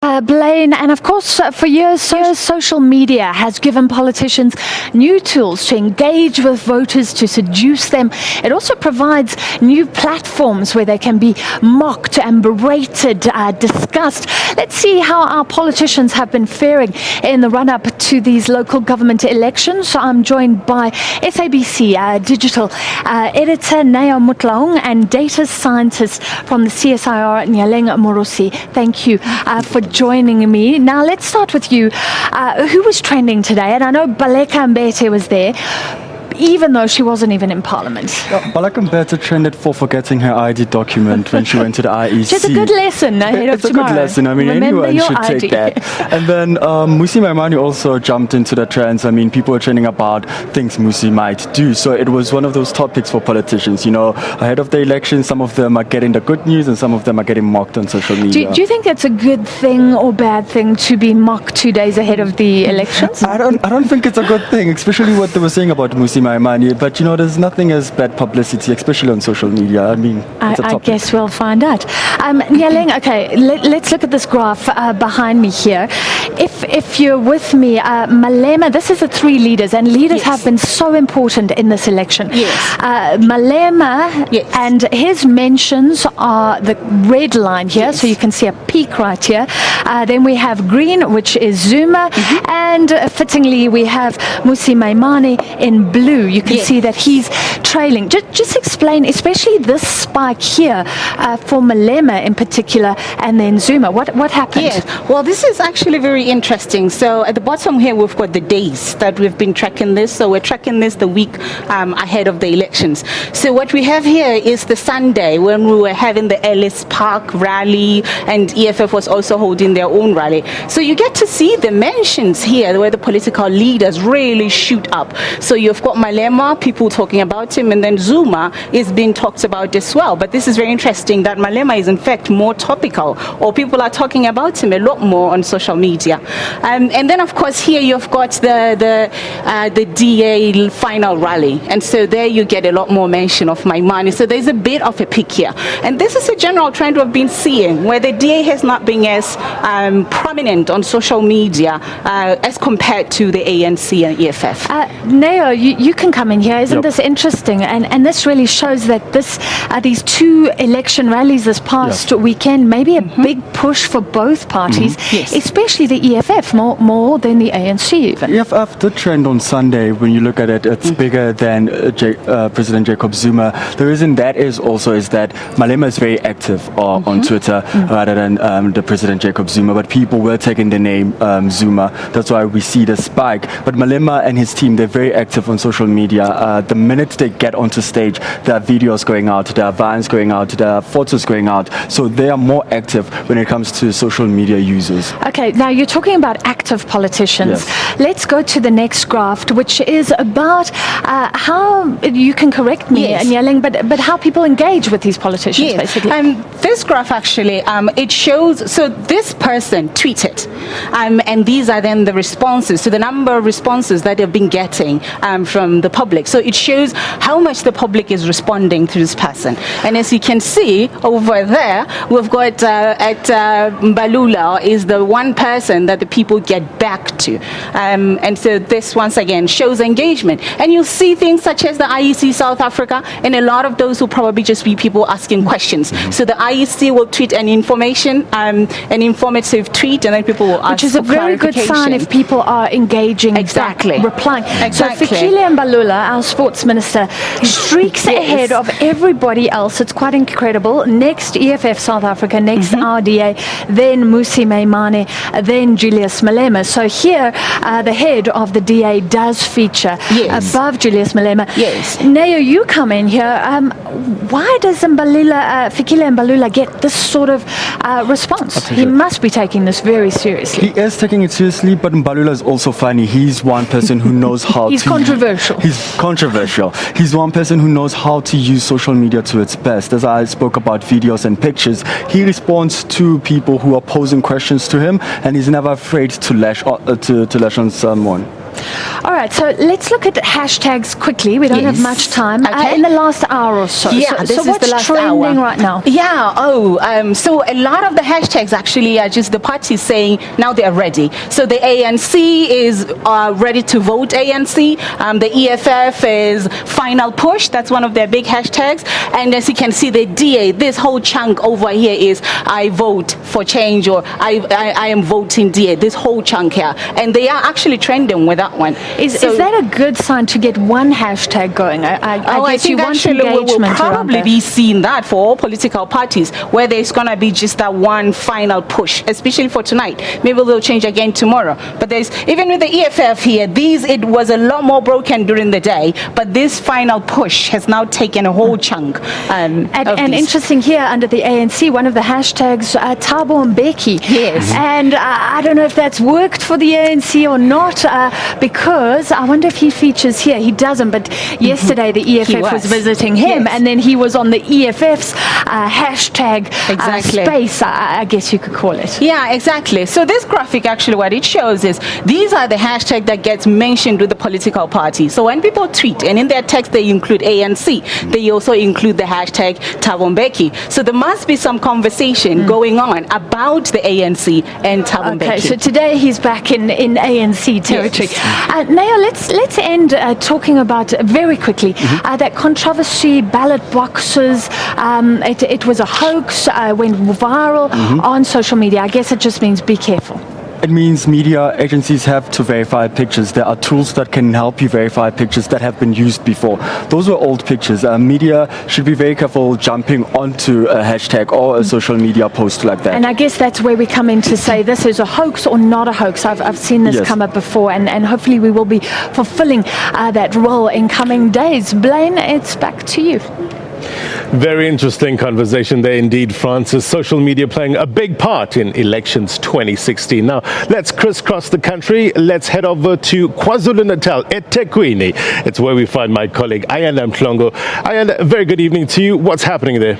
Blaine, and of course, for years, social media has given politicians new tools to engage with voters, to seduce them. It also provides new platforms where they can be mocked and berated, discussed. Let's see how our politicians have been faring in the run-up to these local government elections. So I'm joined by SABC digital editor Neo Mutlaung and data scientist from the CSIR, Nyaleng Morosi. Thank you for joining me. Now let's start with you. Who was trending today? And I know Baleka Mbete was there, even though she wasn't even in Parliament. Baleka Mbete trended for forgetting her ID document when she went to the IEC. It's a good lesson ahead of tomorrow. It's a good lesson. I mean, Remember anyone should ID. take that. And then Musi Maimane also jumped into the trends. I mean, people were trending about things Musi might do. So it was one of those topics for politicians. You know, ahead of the election, some of them are getting the good news and some of them are getting mocked on social media. Do you think it's a good thing or bad thing to be mocked 2 days ahead of the elections? I don't think it's a good thing, especially what they were saying about Musi Maimane. But you know, there's nothing as bad publicity, especially on social media. I mean, it's a topic. I guess we'll find out. Nyaleng, okay, let's look at this graph behind me here. If you're with me, Malema, this is the three leaders, and leaders have been so important in this election. Yes. Malema and his mentions are the red line here, so you can see a peak right here. Then we have green, which is Zuma, and fittingly we have Musi Maimane in blue. You can see that he's trailing. Just explain, especially this spike here for Malema in particular, and then Zuma. What happened? Yes, well, this is actually very interesting. So at the bottom here, we've got the days that we've been tracking this. So we're tracking this the week ahead of the elections. So what we have here is the Sunday when we were having the Ellis Park rally, and EFF was also holding their own rally. So you get to see the mentions here where the political leaders really shoot up. So you've got Malema, people talking about him, and then Zuma is being talked about as well. But this is very interesting that Malema is in fact more topical, or people are talking about him a lot more on social media. And then of course here you've got the DA final rally, and so there you get a lot more mention of Maimane. So there's a bit of a peak here, and this is a general trend we've been seeing where the DA has not been as prominent on social media as compared to the ANC and EFF. Neo, you can come in here. Isn't this interesting? And this really shows that these two election rallies this past weekend, maybe a big push for both parties, especially the EFF, more than the ANC even. EFF, the trend on Sunday, when you look at it, it's bigger than President Jacob Zuma. The reason that is that Malema is very active on Twitter rather than the President Jacob Zuma, but people were taking the name Zuma. That's why we see the spike. But Malema and his team, they're very active on social media. The minute they get onto stage, there are videos going out, there are vines going out, there are photos going out. So they are more active when it comes to social media users. Okay, now you're talking about active politicians. Let's go to the next graph, which is about how, you can correct me, Nyaleng, but how people engage with these politicians, basically. This graph actually, it shows, so this person tweeted, and these are then the responses, so the number of responses that they've been getting from the public. So it shows how much the public is responding to this person. And as you can see over there, we've got at Mbalula is the one person that the people get back to. And so this once again shows engagement. And you'll see things such as the IEC South Africa, and a lot of those will probably just be people asking questions. So the IEC will tweet an informative tweet, and then people will ask, which is a very good sign if people are engaging, replying. So Fikile Mbalula, our sports minister, streaks ahead of everybody else. It's quite incredible. Next EFF South Africa, next RDA, then Musi Maimane, then Julius Malema. So here the head of the DA does feature above Julius Malema. Neo, you come in here. Why does Fikile Mbalula get this sort of response? He must be taking this very seriously. He is taking it seriously, but Mbalula is also funny. He's one person who knows how He's controversial. He's controversial. He's one person who knows how to use social media to its best. As I spoke about videos and pictures, he responds to people who are posing questions to him, and he's never afraid to lash on someone. All right, so let's look at hashtags quickly. We don't have Yes. much time. Okay. In the last hour or so. Yeah, so, this so is what's the last trending hour right now? Yeah. So a lot of the hashtags actually are just the parties saying now they are ready. So the ANC is ready to vote ANC. The EFF is final push. That's one of their big hashtags. And as you can see, the DA, this whole chunk over here is I vote for change, or I am voting DA. This whole chunk here, and they are actually trending with that one. Is So- that a good sign to get one hashtag going? I guess you think want actually we will engagement around probably that. be seeing that for all political parties, where there's going to be just that one final push, especially for tonight. Maybe they'll change again tomorrow. But there's, even with the EFF here, it was a lot more broken during the day, but this final push has now taken a whole chunk. And of these. interesting here under the ANC, one of the hashtags, Thabo Mbeki. Yes. And I don't know if that's worked for the ANC or not, because I wonder if he features here. He doesn't, but yesterday the EFF was visiting him, Yes. and then he was on the EFF's hashtag Exactly. space, I guess you could call it. Yeah, exactly. So this graphic, actually what it shows is these are the hashtags that gets mentioned with the political party. So when people tweet and in their text they include ANC, they also include the hashtag Thabo Mbeki. So there must be some conversation going on about the ANC and Thabo Okay, Mbeki. so today he's back in ANC territory. Yes. Naya, let's end talking about very quickly that controversy, ballot boxes. It was a hoax, went viral on social media. I guess it just means be careful. It means media agencies have to verify pictures. There are tools that can help you verify pictures that have been used before. Those were old pictures. Media should be very careful jumping onto a hashtag or a social media post like that. And I guess that's where we come in to say this is a hoax or not a hoax. I've seen this Yes. come up before, and hopefully we will be fulfilling that role in coming days. Blaine, it's back to you. Very interesting conversation there indeed, Francis. Social media playing a big part in elections 2016. Now, let's crisscross the country. Let's head over to KwaZulu-Natal, eThekwini. It's where we find my colleague, Ayanda Mhlongo. Ayanda, a very good evening to you. What's happening there?